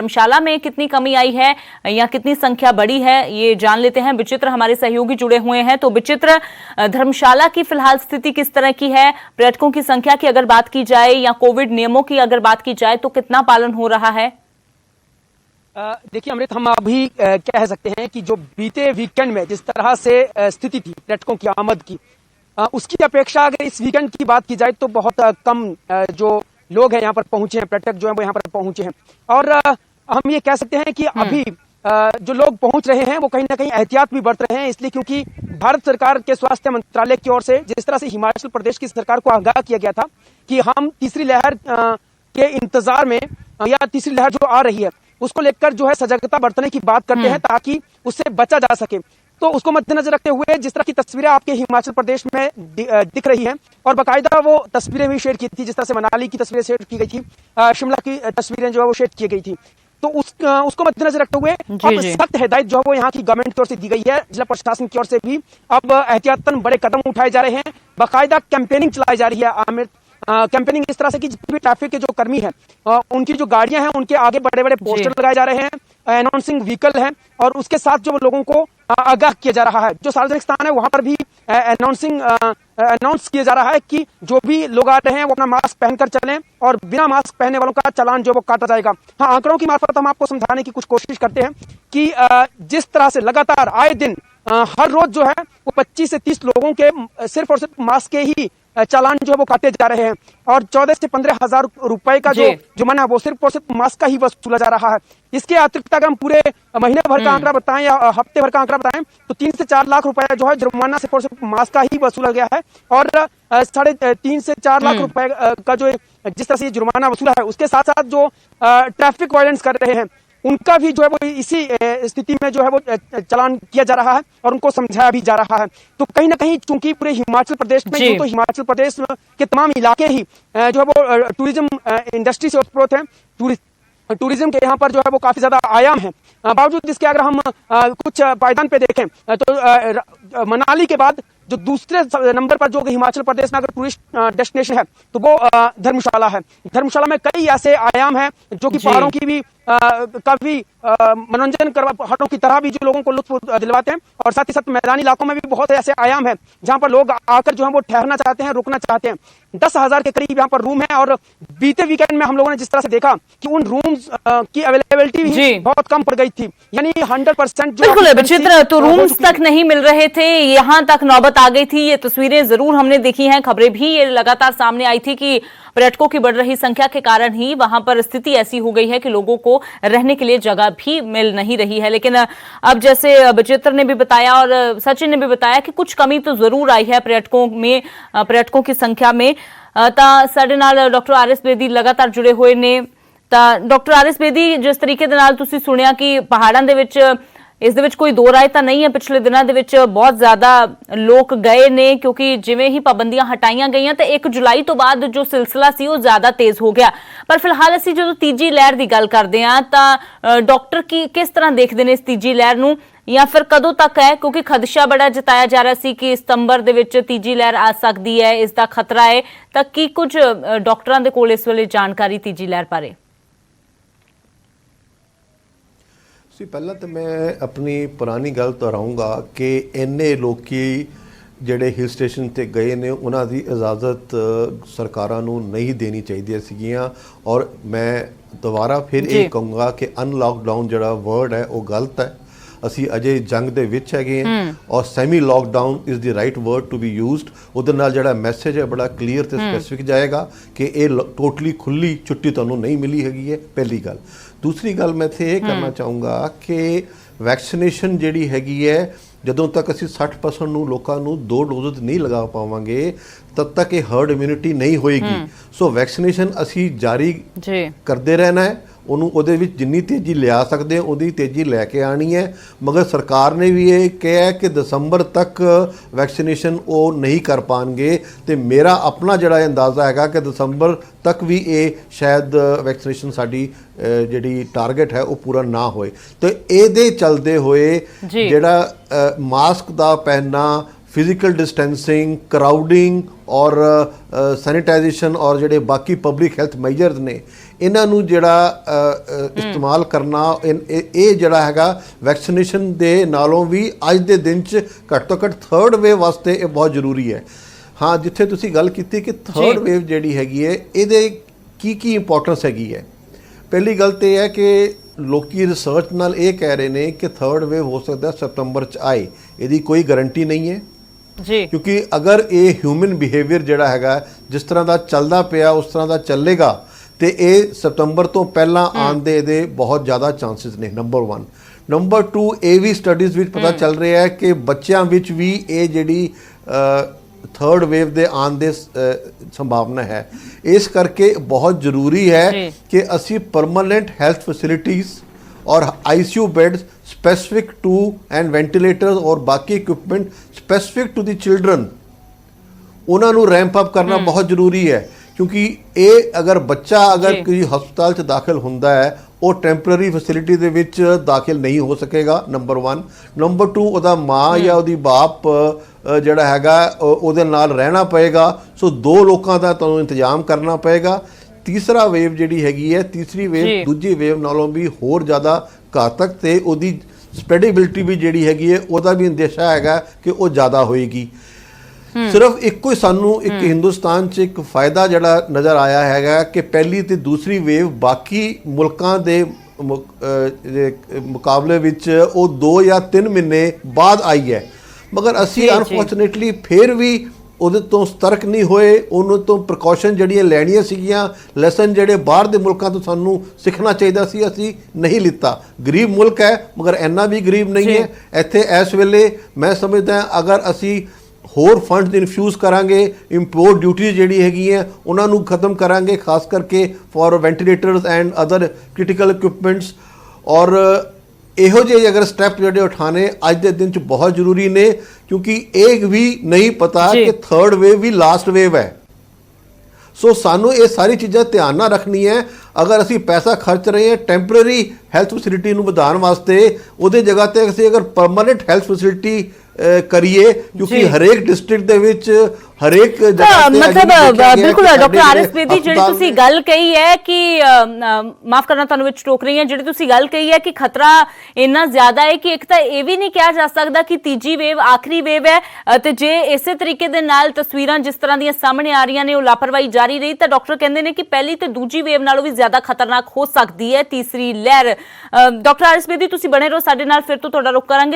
धर्मशाला में कितनी कमी आई है या कितनी संख्या बढ़ी है, ये जान लेते हैं। विचित्र हमारे सहयोगी जुड़े हुए हैं। तो विचित्र, धर्मशाला की फिलहाल स्थिति किस तरह की है? पर्यटकों की संख्या की अगर बात की जाए या कोविड नियमों की अगर बात की जाए तो कितना पालन हो रहा है? देखिए अमृत, हम अभी कह सकते हैं कि जो बीते वीकेंड में जिस तरह से स्थिति थी पर्यटकों की आमद की, उसकी अपेक्षा अगर इस वीकेंड की बात की जाए तो बहुत कम जो लोग हैं यहाँ पर पहुंचे हैं, पर्यटक जो है वो यहाँ पर पहुंचे हैं। और हम ये कह सकते हैं कि अभी जो लोग पहुंच रहे हैं वो कहीं ना कहीं एहतियात भी बरत रहे हैं, इसलिए क्योंकि भारत सरकार के स्वास्थ्य मंत्रालय की ओर से जिस तरह से हिमाचल प्रदेश की सरकार को आगाह किया गया था कि हम तीसरी लहर के इंतजार में या तीसरी लहर जो आ रही है उसको लेकर जो है सजगता बरतने की बात करते हैं ताकि उससे बचा जा सके। तो उसको मद्देनजर रखते हुए जिस तरह की तस्वीरें आपके हिमाचल प्रदेश में दिख रही हैं, और बाकायदा वो तस्वीरें भी शेयर की थी, जिस तरह से मनाली की तस्वीरें शेयर की गई थी, शिमला की तस्वीरें जो है वो शेयर की गई थी, तो उसको मद्देनजर रखते हुए अब सख्त हिदायत जो है वो यहाँ की गवर्नमेंट की ओर से दी गई है। जिला प्रशासन की ओर से भी अब एहतियातन बड़े कदम उठाए जा रहे हैं, बाकायदा कैंपेनिंग चलाई जा रही है। आमिर, कैंपेनिंग इस तरह से कि जितने भी ट्रैफिक के जो कर्मी हैं उनकी जो गाड़ियां हैं उनके आगे बड़े बड़े पोस्टर लगाए जा रहे हैं, अनाउंसिंग व्हीकल है, और उसके साथ जो लोगों को आगाह किया जा रहा है। जो सार्वजनिक स्थान है वहां पर भी अनाउंस किया जा रहा है कि जो भी लोग आ रहे हैं वो अपना मास्क पहनकर चलें और बिना मास्क पहनने वालों का चालान जो वो काटा जाएगा। हाँ, आंकड़ों की मार्फत हम आपको समझाने की कुछ कोशिश करते हैं कि जिस तरह से लगातार आए दिन हर रोज जो है वो 25 से 30 लोगों के सिर्फ और सिर्फ मास्क के ही चालान जो है वो काटे जा रहे हैं, और 14 से 15 हजार रुपए का जो जुर्माना है वो सिर्फ और सिर्फ मास्क का ही वसूला जा रहा है। इसके अतिरिक्त अगर हम पूरे महीने भर का आंकड़ा बताएं या हफ्ते भर का आंकड़ा बताएं तो 3 से 4 लाख रुपए जो है जुर्माना सिर्फ और सिर्फ मास्क का ही वसूला गया है, और 3.5 से 4 लाख रुपए का जो जिस तरह से जुर्माना वसूला है उसके साथ साथ जो ट्रैफिक वायलेंस कर रहे हैं उनका भी जो है वो इसी स्थिति में जो है वो चालान किया जा रहा है और उनको समझाया भी जा रहा है। तो कहीं ना कहीं चूंकि पूरे हिमाचल प्रदेश में तो हिमाचल प्रदेश के तमाम इलाके ही जो है वो टूरिज्म इंडस्ट्री से ओतप्रोत है, टूरिज्म के यहाँ पर जो है वो काफी ज्यादा आयाम है। बावजूद इसके अगर हम कुछ पायदान पे देखें तो मनाली के बाद जो दूसरे नंबर पर जो हिमाचल प्रदेश में अगर टूरिस्ट डेस्टिनेशन है तो वो धर्मशाला है। धर्मशाला में कई ऐसे आयाम हैं जो कि पहाड़ों की भी काफी मनोरंजन पहाड़ों की तरह भी जो लोगों को लुत्फ दिलवाते हैं, और साथ ही साथ मैदानी इलाकों में भी बहुत ऐसे आयाम हैं जहां पर लोग आकर जो है वो ठहरना चाहते हैं, रुकना चाहते हैं। 10,000 के करीब यहाँ पर रूम है, और बीते वीकेंड में हम लोगों ने जिस तरह से देखा कि उन रूम्स की अवेलेबिलिटी भी बहुत कम पड़ गई थी, यानी 100% जो बिल्कुल विचित्र, तो रूम्स तक नहीं मिल रहे थे, यहाँ तक नौबत आ गई थी। ये तस्वीरें जरूर हमने देखी हैं, खबरें भी ये लगातार सामने आई थी कि पर्यटकों की बढ़ रही संख्या के कारण ही वहां पर स्थिति ऐसी हो गई है कि लोगों को रहने के लिए जगह भी मिल नहीं रही है। लेकिन अब जैसे विचित्र ने भी बताया और सचिन ने भी बताया कि कुछ कमी तो जरूर आई है पर्यटकों की संख्या में। साडे नाल डॉक्टर आर.एस. बेदी लगातार जुड़े हुए ने। Doctor R S. बेदी, जिस तरीके दे नाल तुसीं सुनिया कि पहाड़ां दे विच इस दे विच कोई दो राय तां नहीं है, पिछले दिनों दे विच बहुत ज्यादा लोग गए ने, क्योंकि जिवें ही पाबंदियां हटाईयां गईयां ते 1 जुलाई तो बाद जो सिलसिला सी वो ज्यादा तेज हो गया। पर फिलहाल असीं जदों तीजी लहर की गल करदे हां तां डॉक्टर की किस तरह देखदे ने इस तीजी लहर नूं, या फिर कदों तक है? क्योंकि खदशा बड़ा जताया जा रहा सी कि सितंबर दे विच तीजी लहर आ सकदी है, इसका खतरा है, तां की कुछ डॉक्टरां दे कोल इस वेले जानकारी तीजी लहर बारे? पहला तो मैं अपनी पुरानी गल दोहराऊंगा कि इन्ने लोकी ਜਿਹੜੇ हिल स्टेशन ਤੇ गए ने उन्हां दी इजाज़त सरकारां नूं नहीं देनी चाहिए सीगियां, और मैं दोबारा फिर ये कहूँगा कि अनलॉकडाउन जिहड़ा वर्ड है वो गलत है। ਅਸੀਂ ਅਜੇ ਜੰਗ ਦੇ ਵਿੱਚ ਹੈਗੇ ਹਾਂ, ਔਰ semi lockdown is the right word to be used. ਉਹਦੇ ਨਾਲ ਜਿਹੜਾ ਮੈਸੇਜ ਹੈ ਬੜਾ ਕਲੀਅਰ ਤੇ ਸਪੈਸੀਫਿਕ ਜਾਏਗਾ ਕਿ ਇਹ ਟੋਟਲੀ ਖੁੱਲੀ ਛੁੱਟੀ ਤੁਹਾਨੂੰ ਨਹੀਂ ਮਿਲੀ ਹੈਗੀ ਹੈ, ਪਹਿਲੀ ਗੱਲ। दूसरी गल मैं इत्थे ਇਹ करना ਚਾਹੂੰਗਾ कि वैक्सीनेशन ਜਿਹੜੀ ਹੈਗੀ ਹੈ ਜਦੋਂ ਤੱਕ ਅਸੀਂ 60% ਨੂੰ ਲੋਕਾਂ ਨੂੰ 2 ਡੋਜ਼ ਨਹੀਂ ਲਗਾ ਪਾਵਾਂਗੇ तब तक ये हर्ड इम्यूनिटी नहीं होएगी। सो वैक्सीनेशन असी जारी करते रहना है, ਉਹਦੇ ਵਿੱਚ ਜਿੰਨੀ ਤੇਜ਼ੀ ਲਿਆ ਸਕਦੇ ਉਹਦੀ ਤੇਜ਼ੀ ਲੈ ਕੇ ਆਣੀ ਹੈ। ਮਗਰ ਸਰਕਾਰ ਨੇ ਵੀ ਇਹ ਕਿਹਾ ਕਿ ਦਸੰਬਰ ਤੱਕ ਵੈਕਸੀਨੇਸ਼ਨ ਉਹ ਨਹੀਂ ਕਰ ਪਾਣਗੇ, ਤੇ ਮੇਰਾ ਆਪਣਾ ਜਿਹੜਾ ਅੰਦਾਜ਼ਾ ਹੈਗਾ ਕਿ ਦਸੰਬਰ ਤੱਕ ਵੀ ਇਹ ਸ਼ਾਇਦ ਵੈਕਸੀਨੇਸ਼ਨ ਸਾਡੀ ਜਿਹੜੀ ਟਾਰਗੇਟ ਹੈ ਉਹ ਪੂਰਾ ਨਾ ਹੋਏ। ਤੇ ਇਹਦੇ ਚਲਦੇ ਹੋਏ ਜਿਹੜਾ ਮਾਸਕ ਦਾ ਪਹਿਨਣਾ, फिजिकल डिस्टेंसिंग, क्राउडिंग और सैनिटाइजेशन और जोड़े बाकी पब्लिक हैल्थ मेजर्स ने ਇਹਨਾਂ ਨੂੰ ਜਿਹੜਾ ਇਸਤੇਮਾਲ ਕਰਨਾ ਇਹ ਜਿਹੜਾ ਹੈਗਾ ਵੈਕਸੀਨੇਸ਼ਨ ਦੇ ਨਾਲੋਂ ਵੀ ਅੱਜ ਦੇ ਦਿਨ 'ਚ ਘੱਟ ਤੋਂ ਘੱਟ ਥਰਡ ਵੇਵ ਵਾਸਤੇ ਇਹ ਬਹੁਤ ਜ਼ਰੂਰੀ ਹੈ। ਹਾਂ, ਜਿੱਥੇ ਤੁਸੀਂ ਗੱਲ ਕੀਤੀ ਕਿ ਥਰਡ ਵੇਵ ਜਿਹੜੀ ਹੈਗੀ ਹੈ ਇਹਦੇ ਕੀ ਇੰਪੋਰਟੈਂਸ ਹੈਗੀ ਹੈ। ਪਹਿਲੀ ਗੱਲ ਤੇ ਹੈ ਕਿ ਲੋਕੀ ਰਿਸਰਚ ਨਾਲ ਇਹ ਕਹਿ ਰਹੇ ਨੇ ਕਿ ਥਰਡ ਵੇਵ ਹੋ ਸਕਦਾ ਸਤੰਬਰ 'ਚ ਆਏ, ਇਹਦੀ ਕੋਈ ਗਾਰੰਟੀ ਨਹੀਂ ਹੈ ਜੀ, ਕਿਉਂਕਿ ਅਗਰ ਇਹ ਹਿਊਮਨ ਬਿਹੇਵੀਅਰ ਜਿਹੜਾ ਹੈਗਾ ਜਿਸ ਤਰ੍ਹਾਂ ਦਾ ਚੱਲਦਾ ਪਿਆ ਉਸ ਤਰ੍ਹਾਂ ਦਾ ਚੱਲੇਗਾ ਤੇ ਇਹ ਸਤੰਬਰ ਤੋਂ ਪਹਿਲਾਂ ਆਉਣ ਦੇ ਇਹਦੇ ਬਹੁਤ ਜ਼ਿਆਦਾ ਚਾਂਸਸ ਨੇ, ਨੰਬਰ 1। ਨੰਬਰ 2, ਇਹ ਵੀ ਸਟੱਡੀਜ਼ ਵਿੱਚ ਪਤਾ ਚੱਲ ਰਿਹਾ ਹੈ ਕਿ ਬੱਚਿਆਂ ਵਿੱਚ ਵੀ ਇਹ ਜਿਹੜੀ ਥਰਡ ਵੇਵ ਦੇ ਆਉਣ ਦੇ ਸੰਭਾਵਨਾ ਹੈ। ਇਸ ਕਰਕੇ ਬਹੁਤ ਜ਼ਰੂਰੀ ਹੈ ਕਿ ਅਸੀਂ ਪਰਮਾਨੈਂਟ ਹੈਲਥ ਫੈਸਿਲਿਟੀਜ਼ और ICU beds specific to and ventilators और बाकी equipment specific to the children ਉਹਨਾਂ ਨੂੰ ਰੈਂਪ ਅਪ ਕਰਨਾ ਬਹੁਤ ਜ਼ਰੂਰੀ ਹੈ। ਕਿਉਂਕਿ ਇਹ ਅਗਰ ਬੱਚਾ ਅਗਰ ਕੋਈ ਹਸਪਤਾਲ 'ਚ ਦਾਖਲ ਹੁੰਦਾ ਹੈ ਉਹ ਟੈਂਪਰੇਰੀ ਫੈਸਿਲਿਟੀ ਦੇ ਵਿੱਚ ਦਾਖਲ ਨਹੀਂ ਹੋ ਸਕੇਗਾ, ਨੰਬਰ 1। ਨੰਬਰ 2, ਉਹਦਾ ਮਾਂ ਜਾਂ ਉਹਦੀ ਬਾਪ ਜਿਹੜਾ ਹੈਗਾ ਉਹਦੇ ਨਾਲ ਰਹਿਣਾ ਪਏਗਾ। ਸੋ 2 ਲੋਕਾਂ ਦਾ ਤੁਹਾਨੂੰ ਇੰਤਜ਼ਾਮ ਕਰਨਾ ਪਏਗਾ। ਤੀਸਰਾ ਵੇਵ ਜਿਹੜੀ ਹੈਗੀ ਹੈ, ਤੀਸਰੀ ਵੇਵ ਦੂਜੀ ਵੇਵ ਨਾਲੋਂ ਵੀ ਹੋਰ ਜ਼ਿਆਦਾ ਘਾਤਕ ਤੇ ਉਹਦੀ ਸਪਰੈਡੇਬਿਲਿਟੀ ਵੀ ਜਿਹੜੀ ਹੈਗੀ ਹੈ ਉਹਦਾ ਵੀ ਅੰਦੇਸ਼ਾ ਹੈਗਾ ਕਿ ਉਹ ਜ਼ਿਆਦਾ ਹੋਏਗੀ। ਸਿਰਫ ਇੱਕੋ ਹੀ ਸਾਨੂੰ ਇੱਕ ਹਿੰਦੁਸਤਾਨ 'ਚ ਇੱਕ ਫਾਇਦਾ ਜਿਹੜਾ ਨਜ਼ਰ ਆਇਆ ਹੈਗਾ ਕਿ ਪਹਿਲੀ ਤੇ ਦੂਸਰੀ ਵੇਵ ਬਾਕੀ ਮੁਲਕਾਂ ਦੇ ਮੁਕਾਬਲੇ ਵਿੱਚ ਉਹ 2 ਜਾਂ 3 ਮਹੀਨੇ ਬਾਅਦ ਆਈ ਹੈ, ਮਗਰ ਅਸੀਂ ਅਨਫੋਰਚੂਨੇਟਲੀ ਫਿਰ ਵੀ ਉਹਦੇ ਤੋਂ ਸਤਰਕ ਨਹੀਂ ਹੋਏ। ਉਹਨੂੰ ਤੋਂ ਪ੍ਰੀਕਾਸ਼ਨ ਜਿਹੜੀਆਂ ਲੈਣੀਆਂ ਸੀਗੀਆਂ, ਲੈਸਨ ਜਿਹੜੇ ਬਾਹਰ ਦੇ ਮੁਲਕਾਂ ਤੋਂ ਸਾਨੂੰ ਸਿੱਖਣਾ ਚਾਹੀਦਾ ਸੀ, ਅਸੀਂ ਨਹੀਂ ਲਿੱਤਾ। ਗਰੀਬ ਮੁਲਕ ਹੈ ਮਗਰ ਇੰਨਾ ਵੀ ਗਰੀਬ ਨਹੀਂ ਹੈ। ਇੱਥੇ ਇਸ ਵੇਲੇ ਮੈਂ ਸਮਝਦਾ ਅਗਰ ਅਸੀਂ ਹੋਰ ਫੰਡਸ ਇਨਫਿਊਜ਼ ਕਰਾਂਗੇ, ਇੰਪੋਰਟ ਡਿਊਟੀ ਜਿਹੜੀ ਹੈਗੀ ਹੈ ਉਹਨਾਂ ਨੂੰ ਖਤਮ ਕਰਾਂਗੇ, ਖਾਸ ਕਰਕੇ for ventilators and other critical equipments, ਔਰ ਇਹੋ ਜਿਹੇ ਅਗਰ ਸਟੈਪ ਜਿਹੜੇ ਉਠਾਣੇ ਅੱਜ ਦੇ ਦਿਨ 'ਚ ਬਹੁਤ ਜ਼ਰੂਰੀ ਨੇ। ਕਿਉਂਕਿ ਇਹ ਵੀ ਨਹੀਂ ਪਤਾ ਕਿ ਥਰਡ ਵੇਵ ਵੀ ਲਾਸਟ ਵੇਵ ਹੈ। ਸੋ ਸਾਨੂੰ ਇਹ ਸਾਰੀ ਚੀਜ਼ਾਂ ਧਿਆਨ ਨਾਲ ਰੱਖਣੀ ਹੈ। ਅਗਰ ਅਸੀਂ ਪੈਸਾ ਖਰਚ ਰਹੇ ਹਾਂ ਟੈਂਪਰੇਰੀ ਹੈਲਥ ਫੈਸਿਲਿਟੀ ਨੂੰ ਵਧਾਉਣ ਵਾਸਤੇ, ਉਹਦੇ ਜਗ੍ਹਾ ਤੇ ਅਸੀਂ ਅਗਰ ਪਰਮਾਨੈਂਟ ਹੈਲਥ ਫੈਸਿਲਿਟੀ ਕਰੀਏ, ਕਿਉਂਕਿ ਹਰੇਕ ਡਿਸਟ੍ਰਿਕਟ ਦੇ ਵਿੱਚ ਹਰੇਕ ਜਗ੍ਹਾ ਤੇ ਮਤਲਬ ਬਿਲਕੁਲ ਡਾਕਟਰ ਆਰਐਸ ਬੇਦੀ ਜਿਹੜੀ ਤੁਸੀਂ ਗੱਲ ਕਹੀ ਹੈ ਕਿ ਮਾਫ ਕਰਨਾ ਤੁਹਾਨੂੰ ਵਿੱਚ ਟੋਕ ਰਹੀ ਹਾਂ, ਜਿਹੜੀ ਤੁਸੀਂ ਗੱਲ ਕਹੀ ਹੈ ਕਿ ਖਤਰਾ ਇੰਨਾ ਜ਼ਿਆਦਾ ਹੈ ਕਿ ਇੱਕ ਤਾਂ ਇਹ ਵੀ ਨਹੀਂ ਕਿਹਾ ਜਾ ਸਕਦਾ ਕਿ ਤੀਜੀ ਵੇਵ ਆਖਰੀ ਵੇਵ ਹੈ, ਤੇ ਜੇ ਇਸੇ ਤਰੀਕੇ ਦੇ ਨਾਲ ਤਸਵੀਰਾਂ ਜਿਸ ਤਰ੍ਹਾਂ ਦੀਆਂ ਸਾਹਮਣੇ ਆ ਰਹੀਆਂ ਨੇ ਉਹ ਲਾਪਰਵਾਹੀ ਜਾਰੀ ਰਹੀ ਤਾਂ ਡਾਕਟਰ ਕਹਿੰਦੇ ਨੇ ਕਿ ਪਹਿਲੀ ਤੇ ਦੂਜੀ ਵੇਵ ਨਾਲੋਂ ਵੀ ਜ਼ਿਆਦਾ ਖਤਰਨਾਕ ਹੋ ਸਕਦੀ ਹੈ ਤੀਸਰੀ ਲਹਿਰ। ਡਾਕਟਰ ਆਰਐਸ ਬੇਦੀ ਤੁਸੀਂ ਬਣੇ ਰਹੋ ਸਾਡੇ ਨਾਲ, ਫਿਰ ਤੋਂ ਤੁਹਾਡਾ ਰੁਖ ਕਰਾਂਗੇ।